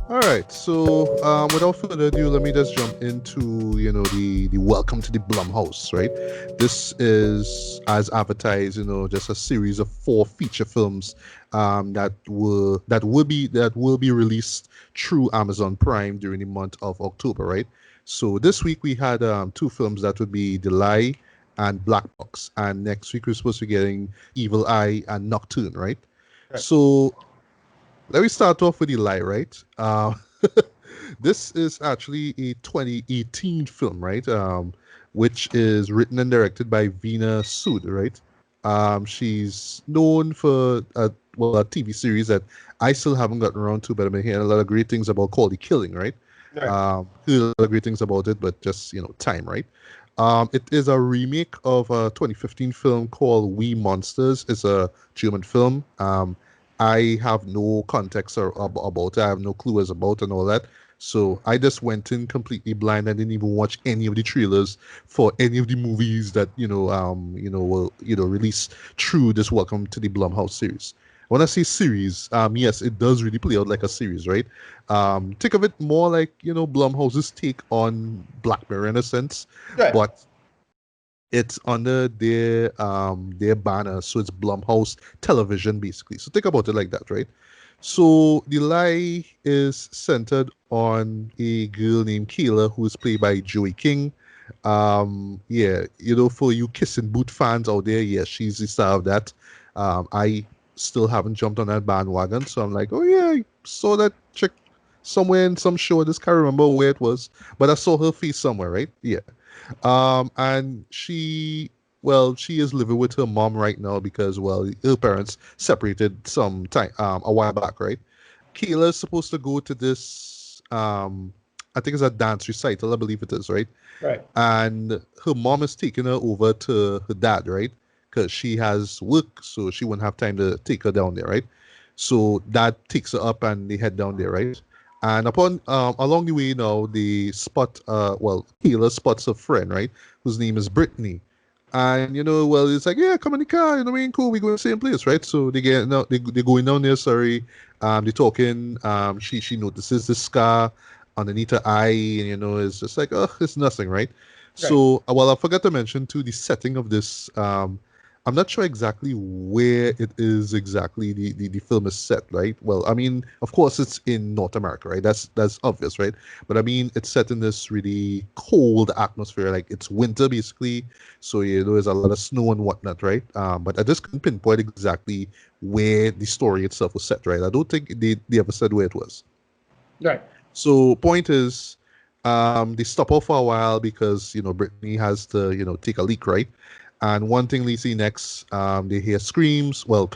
All right, so without further ado, let me just jump into the welcome to the Blumhouse, right? This is as advertised, just a series of four feature films that will be released through Amazon Prime during the month of October, right? So this week we had two films that would be The Lie and Black Box, and next week we're supposed to be getting Evil Eye and Nocturne, right? Right. So let me start off with Eli, right? This is actually a 2018 film, right? Which is written and directed by Veena Sud, right? She's known for a TV series that I still haven't gotten around to, but I've been hearing a lot of great things about called The Killing, right? Right. Heard a lot of great things about it, but just time, right? It is a remake of a 2015 film called We Monsters. It's a German film. I have no context about it. I have no clue as about and all that. So I just went in completely blind. I didn't even watch any of the trailers for any of the movies that will release through this Welcome to the Blumhouse series. When I say series, yes, it does really play out like a series, right? Think of it more like Blumhouse's take on Black Mirror in a sense, Right. but it's under their banner, so it's Blumhouse Television basically. So think about it like that, right? So the lie is centered on a girl named Kayla who is played by Joey King. Yeah, for you Kiss and Boot fans out there, yeah, she's the star of that. I still haven't jumped on that bandwagon, so I'm like, oh yeah, I saw that chick somewhere in some show. I just can't remember where it was, but I saw her face somewhere, right? Yeah. And she is living with her mom right now because, well, her parents separated some time, a while back, right? Kayla is supposed to go to this, I think it's a dance recital, I believe it is, right? Right. And her mom is taking her over to her dad, right? Because she has work, so she won't have time to take her down there, right? So dad takes her up and they head down there, right? And upon along the way now, they spot Kayla spots a friend, right? Whose name is Brittany. And well, it's like, yeah, come in the car, what I mean, cool, we go to the same place, right? So they get now they're going down there, sorry. They're talking. She notices the scar underneath her eye, and it's just like, oh, it's nothing, right? Right. So, well, I forgot to mention too the setting of this. I'm not sure exactly where it is exactly the film is set, right? Well, I mean, of course, it's in North America, right? That's obvious, right? But I mean, it's set in this really cold atmosphere, like it's winter basically. So there's a lot of snow and whatnot, right? But I just couldn't pinpoint exactly where the story itself was set, right? I don't think they ever said where it was. Right. So point is, they stop off for a while because Brittany has to take a leak, right? And one thing they see next, they hear screams. Well,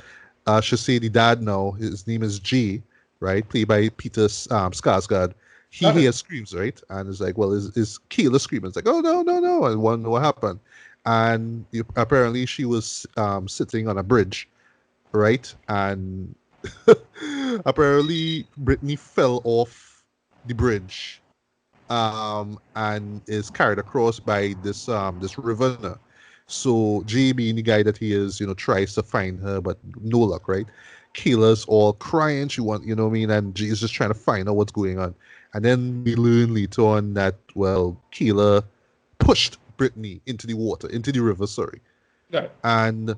I should say the dad now. His name is G, right? Played by Peter Skarsgård. He Okay. hears screams, right? And it's like, well, is Kayla screaming? It's like, oh no, no, no! And one, what happened? And apparently she was sitting on a bridge, right? And apparently Brittany fell off the bridge and is carried across by this river now. So Jay being the guy that he is, tries to find her, but no luck, right? Kayla's all crying. She want, what I mean, and Jay is just trying to find out what's going on. And then we learn later on that, well, Kayla pushed Brittany into the water, into the river, sorry. Right. And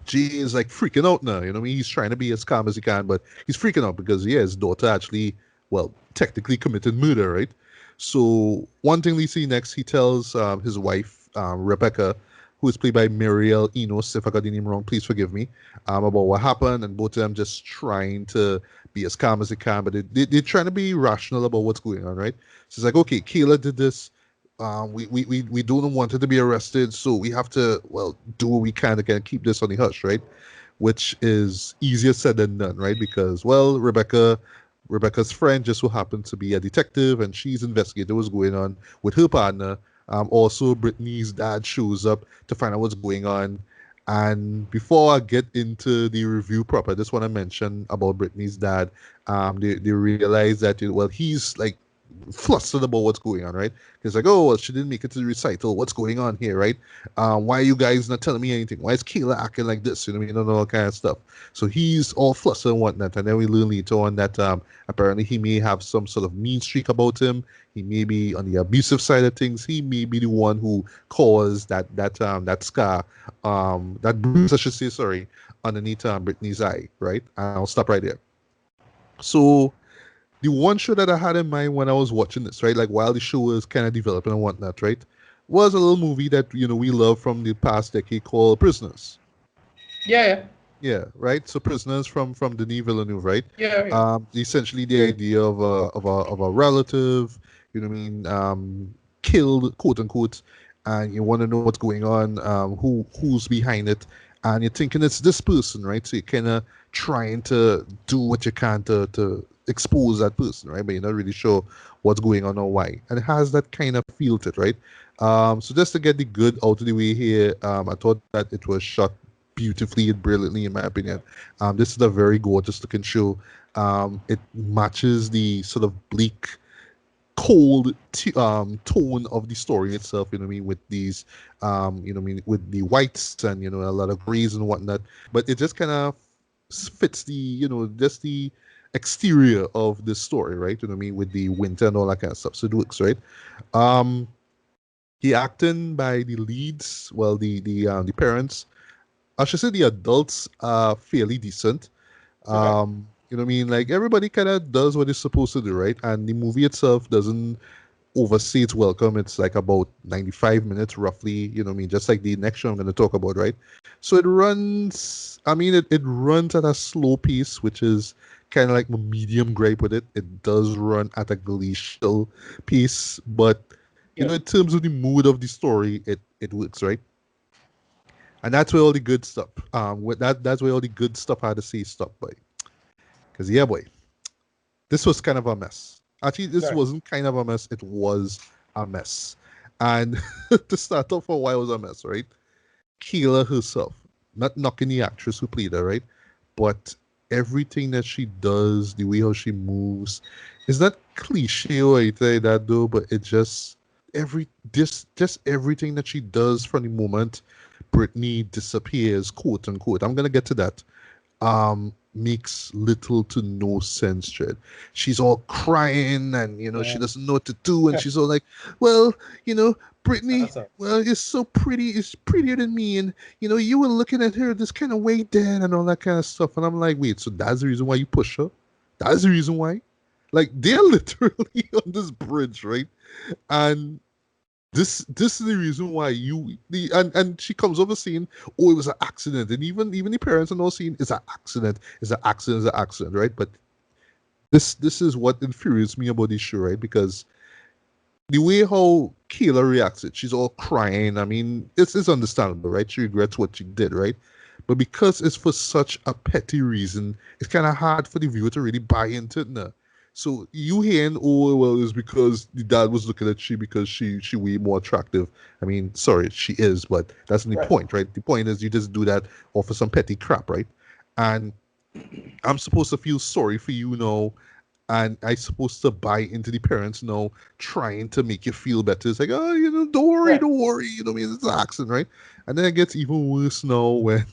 Jay is like freaking out now. What I mean? He's trying to be as calm as he can, but he's freaking out because yeah, his daughter actually, well, technically committed murder, right? So one thing we see next, he tells his wife Rebecca, who is played by Muriel Enos. If I got the name wrong, please forgive me. About what happened, and both of them just trying to be as calm as they can, but they're trying to be rational about what's going on, right? So it's like, okay, Kayla did this. We don't want her to be arrested, so we have to, well, do what we can to kind of keep this on the hush, right? Which is easier said than done, right? Because, well, Rebecca's friend just so happened to be a detective, and she's investigating what's going on with her partner. Also, Brittany's dad shows up to find out what's going on. And before I get into the review proper, I just want to mention about Brittany's dad. They realize that well, he's like flustered about what's going on, right? He's like, oh, well, she didn't make it to the recital. What's going on here, right? Why are you guys not telling me anything? Why is Kayla acting like this? You know what I mean? And all kind of stuff. So he's all flustered and whatnot. And then we learn later on that apparently he may have some sort of mean streak about him. He may be on the abusive side of things. He may be the one who caused that scar, that bruise, I should say, sorry, underneath Brittany's eye, right? And I'll stop right there. So the one show that I had in mind when I was watching this, right, like while the show was kind of developing and whatnot, right, was a little movie that we love from the past decade called Prisoners. Yeah. Yeah, right. So Prisoners from Denis Villeneuve, right? Yeah. Essentially the idea of a relative, you know what I mean, killed, quote unquote, and you want to know what's going on, who's behind it, and you're thinking it's this person, right? So you're kind of trying to do what you can to expose that person, right? But you're not really sure what's going on or why, and it has that kind of feel to it, right? So just to get the good out of the way here, I thought that it was shot beautifully and brilliantly, in my opinion. This is a very gorgeous looking show. It matches the sort of bleak, cold tone of the story itself. You know what I mean, with these, you know what I mean, with the whites and a lot of grays and whatnot. But it just kind of fits the just the exterior of the story, right? You know what I mean, with the winter and all that kind of stuff. So it works, right? Um, the acting by the leads, well, the parents, I should say the adults are fairly decent. Okay. You know what I mean? Like everybody kind of does what it's supposed to do, right? And the movie itself doesn't overstay its welcome. It's like about 95 minutes roughly, you know what I mean? Just like the next show I'm going to talk about, right? So it runs, I mean, it runs at a slow pace, which is kind of like a medium gripe with it. It does run at a glacial pace, but Yeah. in terms of the mood of the story, it works, right? And that's where all the good stuff. With that's where all the good stuff I had to say stop by. Because yeah, boy, this was kind of a mess. Actually, this Right. wasn't kind of a mess. It was a mess. And to start off, why it was a mess, right? Keela herself, not knocking the actress who played her, right? But everything that she does, the way how she moves, is not cliche or anything like that though. But it just everything that she does from the moment Britney disappears, quote unquote. I'm gonna get to that. Makes little to no sense, Jed. She's all crying and she Yeah. doesn't know what to do, and she's all like, well, Britney, That's all. well, it's so pretty, it's prettier than me, and you were looking at her this kind of way then and all that kind of stuff. And I'm like, wait, so that's the reason why you push her? That's the reason why? Like they're literally on this bridge, right? And this is the reason why and she comes over saying, oh, it was an accident. And even the parents are not saying it's an accident, it's an accident, right? But this is what infuriates me about this show, right? Because the way how Kayla reacts it, she's all crying. I mean, it's understandable, right? She regrets what she did, right? But because it's for such a petty reason, it's kind of hard for the viewer to really buy into it now. So you hearing, oh well, it's because the dad was looking at she because she way more attractive. I mean, sorry, she is, but that's not the Right. point, right? The point is you just do that off of some petty crap, right? And I'm supposed to feel sorry for you now, and I supposed to buy into the parents now, trying to make you feel better. It's like, oh, Right. don't worry, I mean, it's an accident, right? And then it gets even worse now when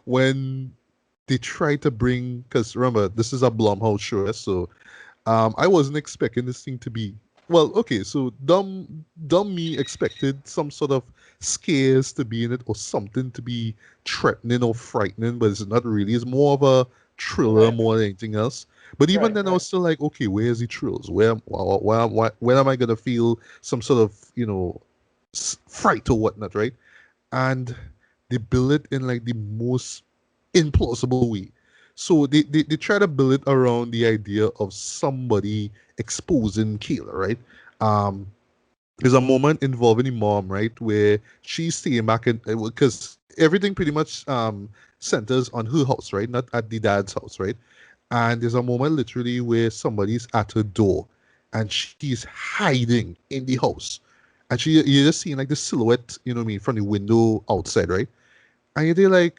when they try to bring, because remember, this is a Blumhouse show, so I wasn't expecting this thing to be, well, okay, so dumb me expected some sort of scares to be in it or something to be threatening or frightening, but it's not really. It's more of a thriller Right. more than anything else. But even Right. then, I was still like, okay, where's the thrills? Where am I gonna feel some sort of fright or whatnot, right? And they build it in like the most implausible way. So they try to build it around the idea of somebody exposing Kayla, right? Um, there's a moment involving the mom, right, where she's staying back in because everything pretty much centers on her house, right, not at the dad's house, right? And there's a moment literally where somebody's at her door, and she's hiding in the house, and you're just seeing like the silhouette, you know what I mean, from the window outside, right? And you're there like,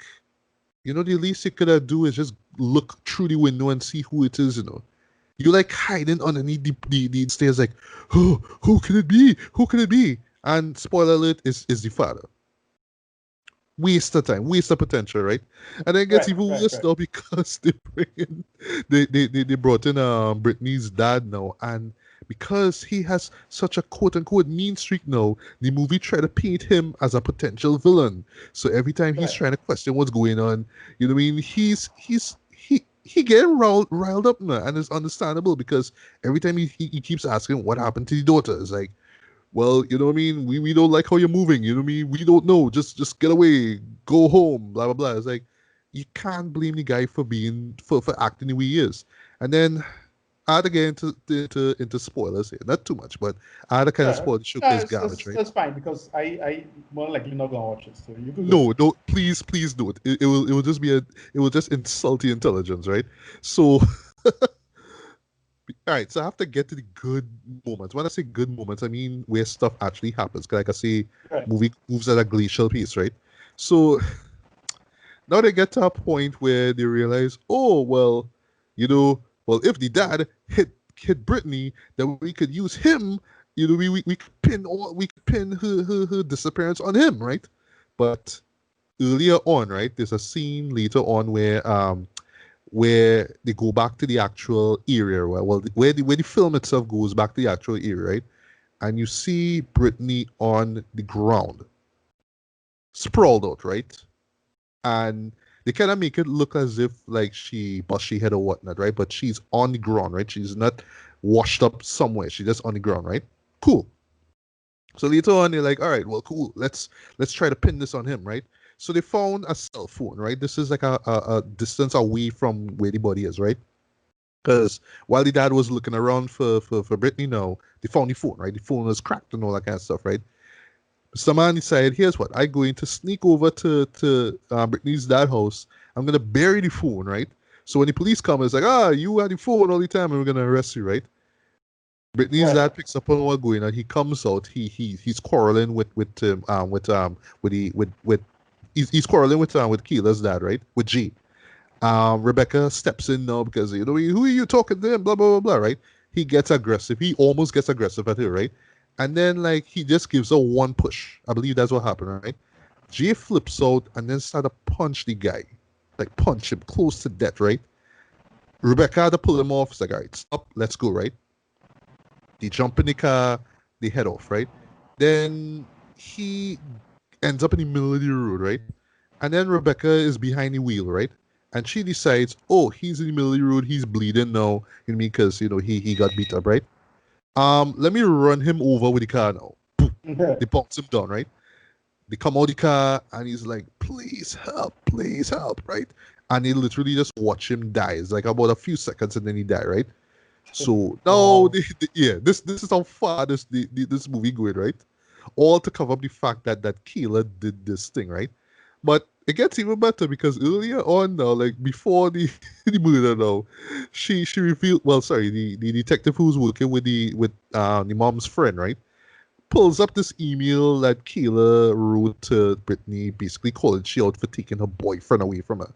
the least you could have do is just look through the window and see who it is. You like hiding underneath the stairs, like, who can it be? Who can it be? And spoiler alert is the father. Waste of time, waste of potential, right? And then it gets Right, even right, worse right. now because they bring in, they brought in Britney's dad now, and because he has such a quote unquote mean streak now, the movie try to paint him as a potential villain. So every time he's Right. trying to question what's going on, you know what I mean? He getting riled up now, and it's understandable because every time he keeps asking what happened to the daughter. It's like, well, you know what I mean? We don't like how you're moving. You know what I mean? We don't know. Just get away. Go home. Blah blah blah. It's like you can't blame the guy for being for acting the way he is. And then I had to get into spoilers here. Not too much, but I had to kind of Yeah. spoil the show No, because garbage, right? that's fine because I more likely not gonna watch it, so you can go. No, don't please do it. It will just be it will just insult the intelligence, right? So all right, so I have to get to the good moments. When I say good moments, I mean where stuff actually happens. Like I say, Right. movie moves at a glacial pace, right? So now they get to a point where they realize, oh well, well if the dad hit Brittany, then we could use him. We could pin her disappearance on him, right? But earlier on, right, there's a scene later on where they go back to the actual area, where the film itself goes back to the actual area, right? And you see Brittany on the ground, sprawled out, right? And they kind of make it look as if like she bust she head or whatnot, right? But she's on the ground, right? She's not washed up somewhere. She's just on the ground, right? Cool. So later on, they're like, all right, well, cool. Let's try to pin this on him, right? So they found a cell phone, right? This is like a distance away from where the body is, right? Because while the dad was looking around for Brittany now, they found the phone, right? The phone was cracked and all that kind of stuff, right? Mr. Man decided, here's what, I'm going to sneak over to Brittany's dad house. I'm going to bury the phone, right? So when the police come, it's like, you had the phone all the time and we're going to arrest you, right? Brittany's Right. dad picks up on what's going on. He comes out. He's quarreling he's quarreling with Keela's dad, right? With G. Rebecca steps in now because who are you talking to him? Blah blah blah blah. Right? He gets aggressive. He almost gets aggressive at her, right? And then like he just gives her one push. I believe that's what happened, right? Jay flips out and then start to punch the guy, like punch him close to death, right? Rebecca had to pull him off. It's like, all right, stop, let's go, right? They jump in the car, they head off, right? Then he ends up in the middle of the road, right? And then Rebecca is behind the wheel, right? And she decides, oh, he's in the middle of the road, he's bleeding now, you know, because he got beat up, right? Let me run him over with the car now. Boom. They bounce him down, right? They come out the car and he's like, please help, right? And they literally just watch him die. It's like about a few seconds and then he die, right? So now, Wow. yeah, this is how far this movie going, right? All to cover up the fact that Keela did this thing, right? But it gets even better because earlier on now, like before the the murder now, she revealed. Well, sorry, the detective who's working with the mom's friend, right? Pulls up this email that Keela wrote to Brittany, basically calling she out for taking her boyfriend away from her.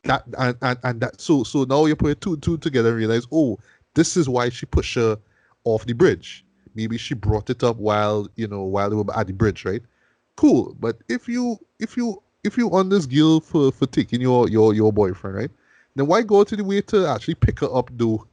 And that so now you put two and two together and realize, oh, this is why she pushed her off the bridge. Maybe she brought it up while they were at the bridge, right? Cool. But if you on this guilt for taking your boyfriend, right? Then why go to the way to actually pick her up though?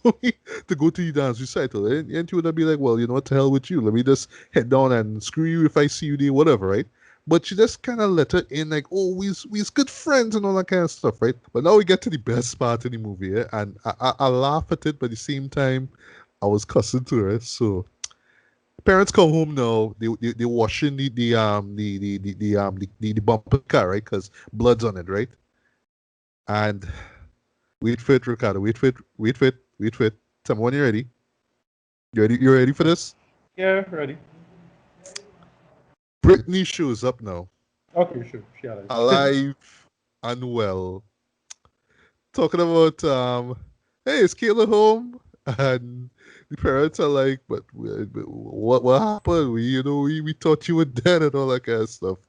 To go to the dance recital. And you would be like, well, you know what, to hell with you. Let me just head down and screw you if I see you there, whatever, right? But she just kind of let her in, like, oh, we's good friends and all that kind of stuff, right? But now we get to the best part of the movie, and I laugh at it, but at the same time, I was cussing to her. So parents come home now. They washing the bumper car, right? Because blood's on it, right? And wait for it, Ricardo. Wait for it. Tell me when you're ready. You ready for this? Yeah, ready. Brittany shows up now, Okay, sure. She had it. alive and well, talking about hey, is Kayla home? And the parents are like, but what happened? We thought you were dead and all that kind of stuff.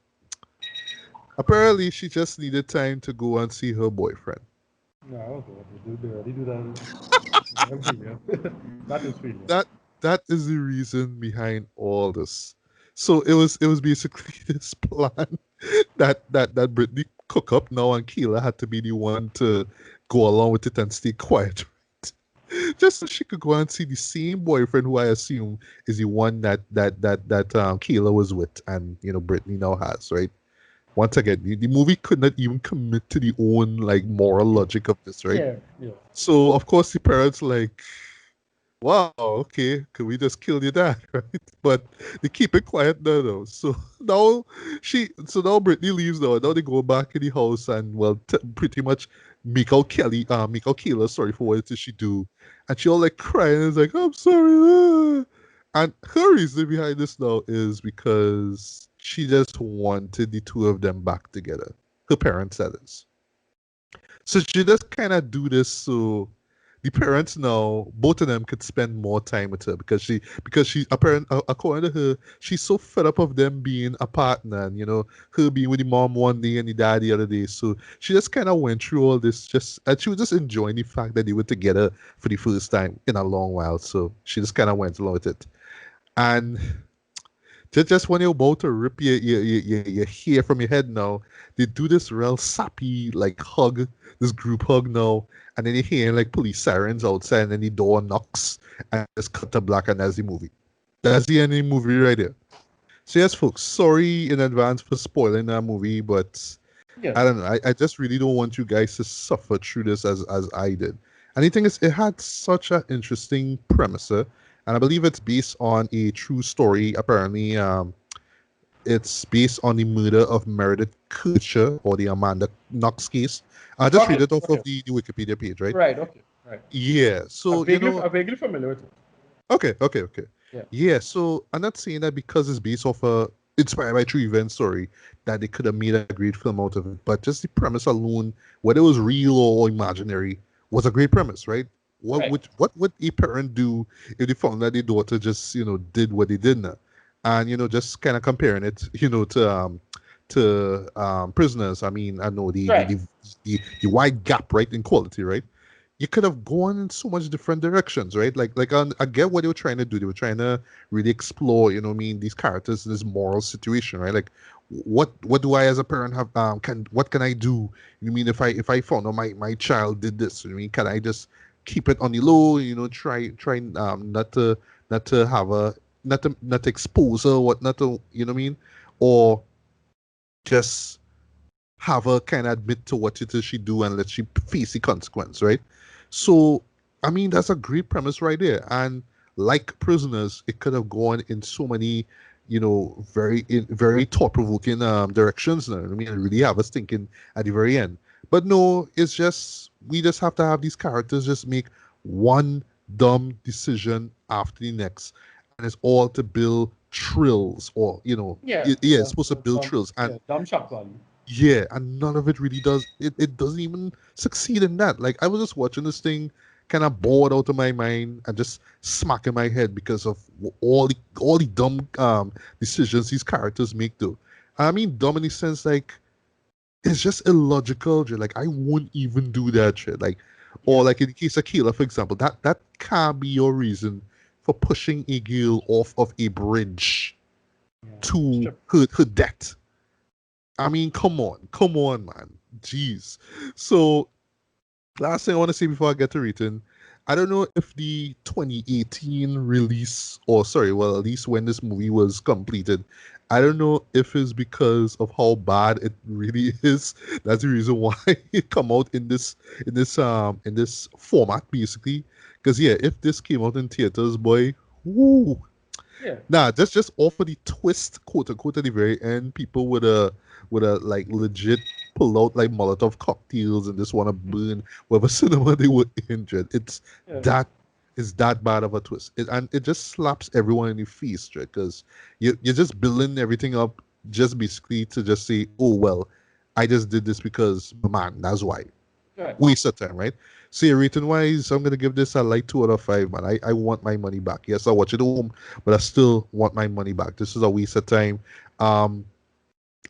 Apparently, she just needed time to go and see her boyfriend. No, okay. They do that. Yeah, brilliant. That is brilliant. That that is the reason behind all this. So it was basically this plan that Brittany cook up now, and Keela had to be the one to go along with it and stay quiet. Just so she could go and see the same boyfriend who I assume is the one that Keela was with, and Brittany now has, right? Once again, the movie could not even commit to the own like moral logic of this, right? Yeah, yeah. So of course the parents like, wow, okay, could we just kill your dad, right? But they keep it quiet now, though. So now Brittany leaves now. Now they go back in the house and well, pretty much make out Kayla sorry for what it is she do, and she all like crying and is like, I'm sorry. And her reason behind this now is because she just wanted the two of them back together. Her parents, that is. So she just kind of do this so the parents now both of them could spend more time with her because she apparent according to her she's so fed up of them being a partner and her being with the mom one day and the dad the other day. So she just kind of went through all this just and she was just enjoying the fact that they were together for the first time in a long while. So she just kind of went along with it. And just when you're about to rip your hair from your head now, they do this real sappy like hug, this group hug now, and then you hear like police sirens outside, and then the door knocks, and it's cut to black, and that's the movie. That's the end of the movie right there. So yes, folks, sorry in advance for spoiling that movie, but Yeah. I don't know. I just really don't want you guys to suffer through this as I did. And the thing is, it had such an interesting premise, and I believe it's based on a true story. Apparently, it's based on the murder of Meredith Kircher or the Amanda Knox case. I just read Okay, it off of okay. the Wikipedia page, right? Right, okay, right. Yeah. So I'm vaguely familiar with it. okay. Yeah. Yeah. So I'm not saying that because it's based off a inspired by true event story that they could have made a great film out of it, but just the premise alone, whether it was real or imaginary, was a great premise, right? Right. What would a parent do if they found that their daughter just did what they did now, and just kind of comparing it to prisoners. I mean, I know Right. the wide gap, right, in quality, right? You could have gone in so much different directions, right? Like I get what they were trying to do. They were trying to really explore, what I mean, these characters in this moral situation, right? Like, what do I as a parent have what can I do? You mean if I found out my child did this, I mean, can I just keep it on the low? Try not to have a not to expose her, what not to what I mean, or just have her kind of admit to what it is she do and let she face the consequence, right? So, I mean, that's a great premise right there. And like Prisoners, it could have gone in so many, very thought-provoking directions. I mean, really have us thinking at the very end. But no, it's just we just have to have these characters just make one dumb decision after the next, and it's all to build thrills, or Yeah, yeah, yeah. it's supposed to build thrills, and Dumb shock value. yeah, and none of it really does. It doesn't even succeed in that. Like I was just watching this thing, kind of bored out of my mind, and just smacking my head because of all the dumb decisions these characters make. Though, I mean, dumb in the sense like it's just illogical. Like I wouldn't even do that shit. Like, Yeah. or like in the case of Kayla, for example, that can't be your reason for pushing a girl off of a bridge Yeah. to Strip. her death. I mean, come on, man. Jeez. So, last thing I want to say before I get to rating, I don't know if the 2018 release, or sorry, well, at least when this movie was completed, I don't know if it's because of how bad it really is. That's the reason why it come out in this format, basically. Because yeah, if this came out in theaters, boy, whoo, Yeah. nah, just offer the twist, quote unquote, at the very end. People would like legit pull out like Molotov cocktails and just want to burn whatever cinema they were injured. Yeah. That is that bad of a twist, and it just slaps everyone in the face, right? Because you're just building everything up just basically to just say, oh well, I just did this because man, that's why. Right. Waste of time, right? See, rating wise, I'm gonna give this a light 2 out of 5, man. I want my money back. Yes, I watch it at home, but I still want my money back. This is a waste of time. Um,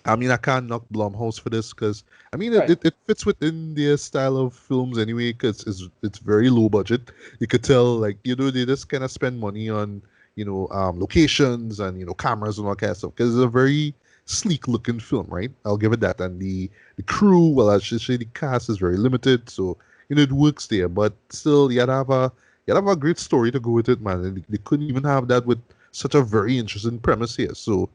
I mean, I can't knock Blumhouse for this because I mean Right. it fits within their style of films anyway because it's very low budget. You could tell like they just kind of spend money on locations and cameras and all kind of stuff because it's a very sleek looking film, right? I'll give it that. And the crew, well, I should say the cast is very limited, so it works there. But still, you had to have a great story to go with it, man. And they couldn't even have that with such a very interesting premise here. So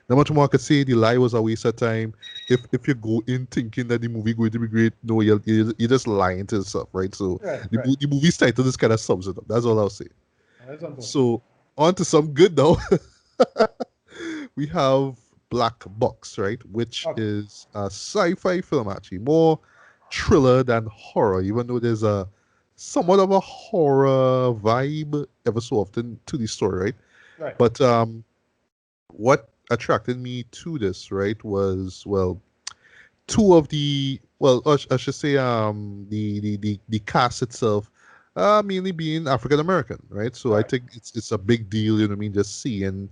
not much more I could say. The lie was a waste of time. If you go in thinking that the movie going to be great, no, you're just lying to yourself, right? So Right. the, Right. the movie's title just kind of sums it up. That's all I'll say. That's unfortunate. So on to some good now. We have Black Box, right? Which Okay. is a sci-fi film actually, more thriller than horror, even though there's a somewhat of a horror vibe ever so often to the story, right? Right. But what attracted me to this, right, was well, two of the well, I should say the cast itself, mainly being African American, right? So I Right. think it's a big deal, you know what I mean, just seeing.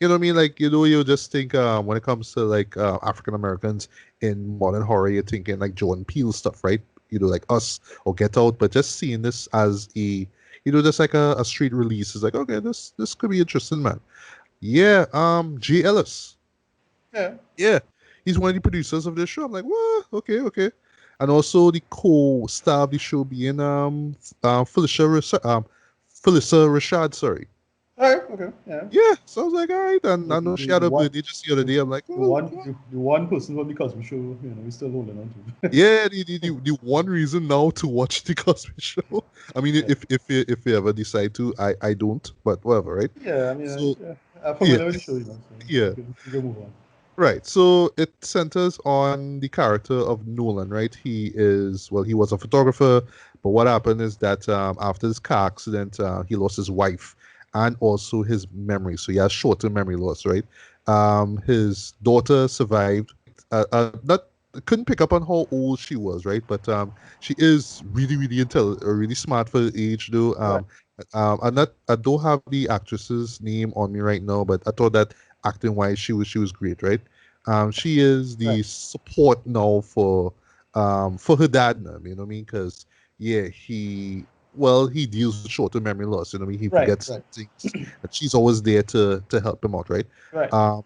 You know what I mean? Like, you just think when it comes to like African Americans in modern horror, you're thinking like Jordan Peele stuff, right? Like Us or Get Out, but just seeing this as just like a street release is like, okay, this could be interesting, man. Yeah, G. Ellis. Yeah. Yeah, he's one of the producers of this show. I'm like, what? Okay, okay. And also the co-star of the show being Felicia Rashad, sorry. All right. Okay. Yeah. Yeah, so I was like, all right, and The, I know she the, had the a one birthday just the other the, day. I'm like, the well, one the one person from the Cosby Show, we're still holding on to. yeah, the one reason now to watch the Cosby Show. I mean, Yeah. if you ever decide to, I don't, but whatever, right? Yeah. I mean, So yeah, I'm yeah, familiar with the show, so yeah. we can move on. Right. So it centers on the character of Nolan, right? He was a photographer, but what happened is that after this car accident, he lost his wife and also his memory. So he has short-term memory loss, right? His daughter survived. Not couldn't pick up on how old she was, right? But she is really, really intelligent, really smart for her age, though. Right. I don't have the actress's name on me right now, but I thought that acting wise she was great, right? She is Right. the support now for her dad now, you know what I mean? Because yeah, he deals with short-term memory loss, you know what I mean? He Right. forgets Right. things, and she's always there to help him out, right? Right. Um,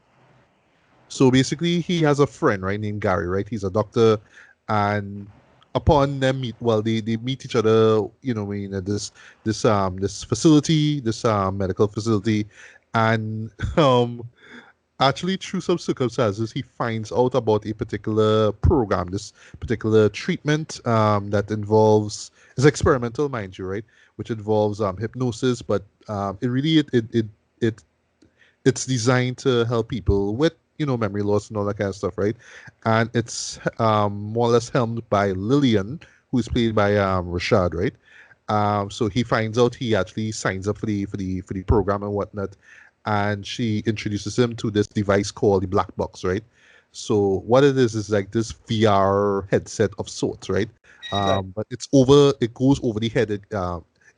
so basically, he has a friend, right, named Gary, right? He's a doctor, and upon them meet, well, they meet each other, you know, what I mean, at this facility, this medical facility, and actually through some circumstances he finds out about a particular program, this particular treatment that involves is experimental, mind you, right, which involves hypnosis, but it it's designed to help people with memory loss and all that kind of stuff, right? And it's more or less helmed by Lillian, who is played by Rashad, right? So he finds out, he actually signs up for the program and whatnot, and she introduces him to this device called the black box, right? So what it is like this VR headset of sorts, right? Right. But it goes over the head, it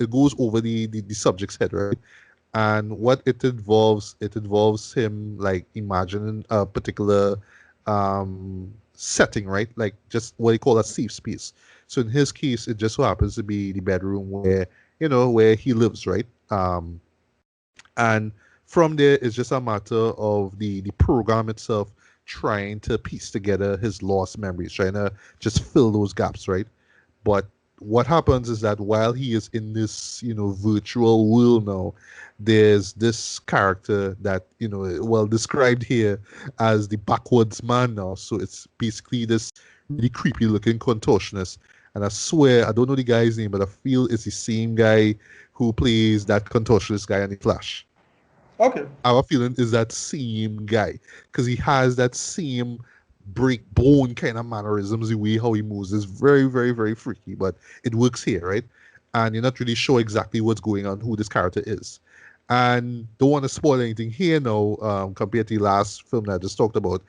goes over the subject's head, right? And what it involves him like imagining a particular setting, right? Like just what you call a safe space. So in his case, it just so happens to be the bedroom where he lives, right? And from there, it's just a matter of the program itself trying to piece together his lost memories, trying to just fill those gaps, right? But what happens is that while he is in this, virtual world now, there's this character that, well, described here as the backwards man now. So it's basically this really creepy looking contortionist. And I swear, I don't know the guy's name, but I feel it's the same guy who plays that contortionist guy on The Flash. Okay. Our feeling is that same guy because he has that same break bone kind of mannerisms, the way how he moves is very, very, very freaky, but it works here, right? And you're not really sure exactly what's going on, who this character is. And don't want to spoil anything here now, compared to the last film that I just talked about.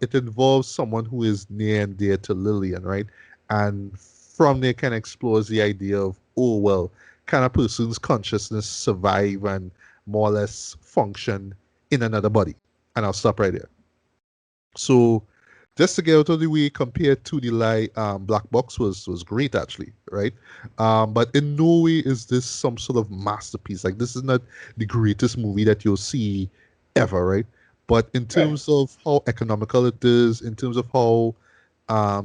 It involves someone who is near and dear to Lillian, right? And from there kind of explores the idea of, oh, well, can a person's consciousness survive and more or less function in another body? And I'll stop right there. So just to get out of the way, compared to the lie, Black Box was great actually, right? But in no way is this some sort of masterpiece. Like this is not the greatest movie that you'll see ever, right? But in Right. terms of how economical it is, in terms of how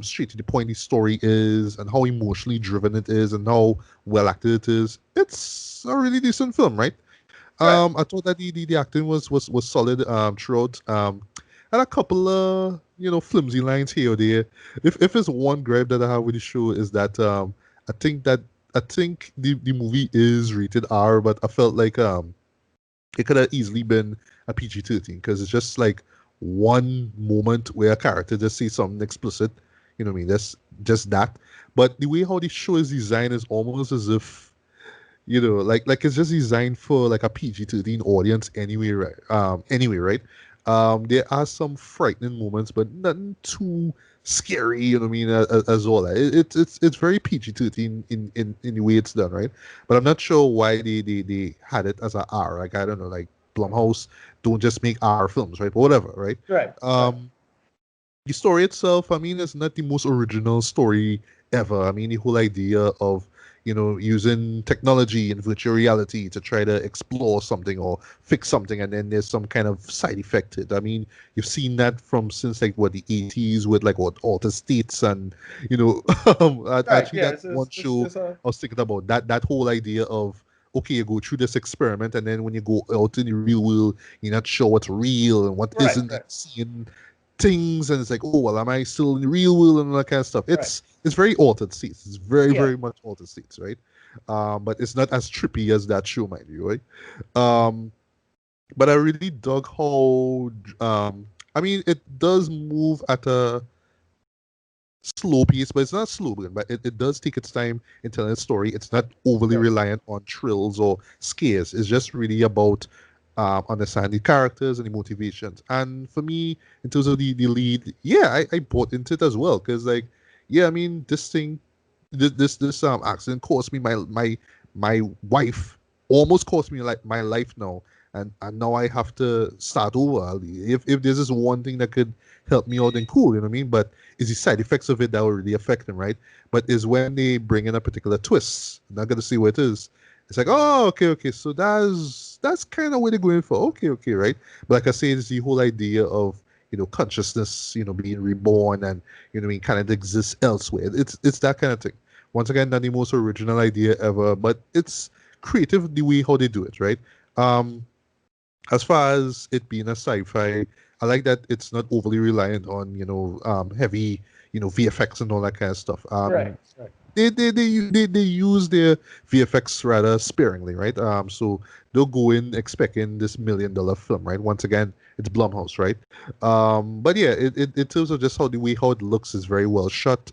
straight to the point the story is, and how emotionally driven it is, and how well acted it is, it's a really decent film, right? Right. I thought that the acting was solid throughout. And a couple of flimsy lines here or there. If it's one gripe that I have with the show is that I think that I think the movie is rated R, but I felt like it could have easily been a PG-13 because it's just like one moment where a character just says something explicit. You know what I mean? That's just that. But the way how the show is designed is almost as if like it's just designed for like a PG-13 audience anyway, right? Right? There are some frightening moments, but nothing too scary, you know what I mean, as all that. It's very PG-13 in the way it's done, right? But I'm not sure why they had it as a R. Like I don't know, like Blumhouse don't just make R films, right? But whatever, right? Right. Right. Um, the story itself, I mean, it's not the most original story ever. I mean, the whole idea of, using technology and virtual reality to try to explore something or fix something, and then there's some kind of side effect to it. I mean, you've seen that from since like what the 80s with like what Alter States and, Right. actually Yeah. that one show It's a I was thinking about that whole idea of okay, you go through this experiment, and then when you go out in the real world, you're not sure what's real and what right. isn't. Right. Seeing things, and it's like, oh well, am I still in the real world and all that kind of stuff. Right. It's very altered states. It's very Yeah. very much altered states, right? But it's not as trippy as that show, mind you, right? Um, but I really dug how I mean, it does move at a slow pace, but it's not slow burn, but it does take its time in telling its story. It's not overly Right. reliant on thrills or scares. It's just really about understanding the characters and the motivations. And for me, in terms of the lead, yeah, I bought into it as well. Because like, yeah, I mean this accident cost me my wife, almost cost me like my life now. And now I have to start over. If this is one thing that could help me out, then cool, you know what I mean? But it's the side effects of it that will really affect them, right? But is when they bring in a particular twist. I'm not gonna see what it is. It's like, oh, okay. So that's kind of what they're going for. Okay, right? But like I say, it's the whole idea of consciousness, being reborn, and what I mean, kind of exists elsewhere. It's that kind of thing. Once again, not the most original idea ever, but it's creative the way how they do it, right? Um, as far as it being a sci-fi, I like that it's not overly reliant on heavy VFX and all that kind of stuff. Right. Right. They use their VFX rather sparingly, right? So they'll go in expecting this $1 million film, right? Once again, it's Blumhouse, right? But yeah, in terms of just how the way how it looks is very well shot.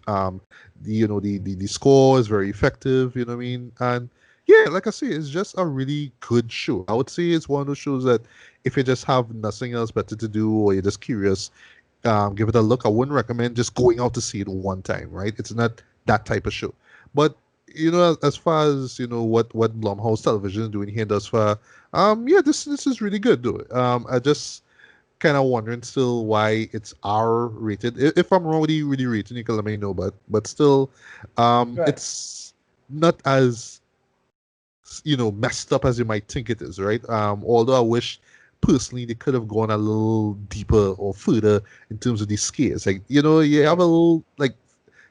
The score is very effective. You know what I mean? And yeah, like I say, it's just a really good show. I would say it's one of those shows that if you just have nothing else better to do or you're just curious, give it a look. I wouldn't recommend just going out to see it one time, right? It's not that type of show. But as far as what Blumhouse Television is doing here thus far, yeah, this is really good, though. I just kind of wondering still why it's R rated. If I'm wrong with the rating, you can let me know. But still, Right. it's not as messed up as you might think it is, right? Although I wish personally they could have gone a little deeper or further in terms of these scares. Like, you have Right. a little like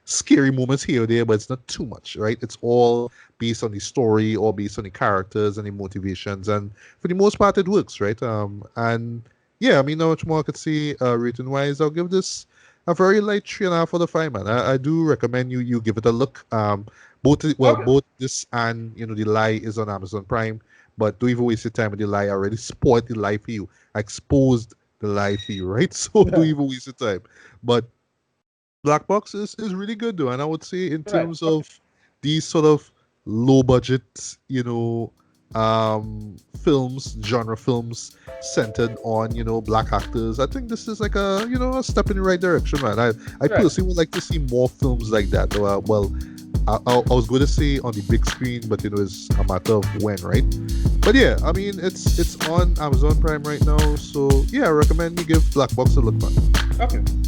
scary moments here or there, but it's not too much, right? It's all based on the story or based on the characters and the motivations, and for the most part, it works, right? And yeah, I mean, not much more I could say rating wise. I'll give this a very light 3.5 out of 5, man. I do recommend you give it a look. Okay. Both this and the Lie is on Amazon Prime, but don't even waste your time with the Lie. I already spoiled the Lie for you. I exposed the Lie for you, right? So don't Yeah. even waste your time. But Black Box is really good though, and I would say in Right. terms Okay. of these sort of low budget, films, genre films centered on black actors, I think this is like a step in the right direction, man. I Right. personally would like to see more films like that. Well, I was going to say on the big screen, but it's a matter of when, right? But yeah, I mean it's on Amazon Prime right now, so yeah, I recommend you give Black Box a look, man. Okay.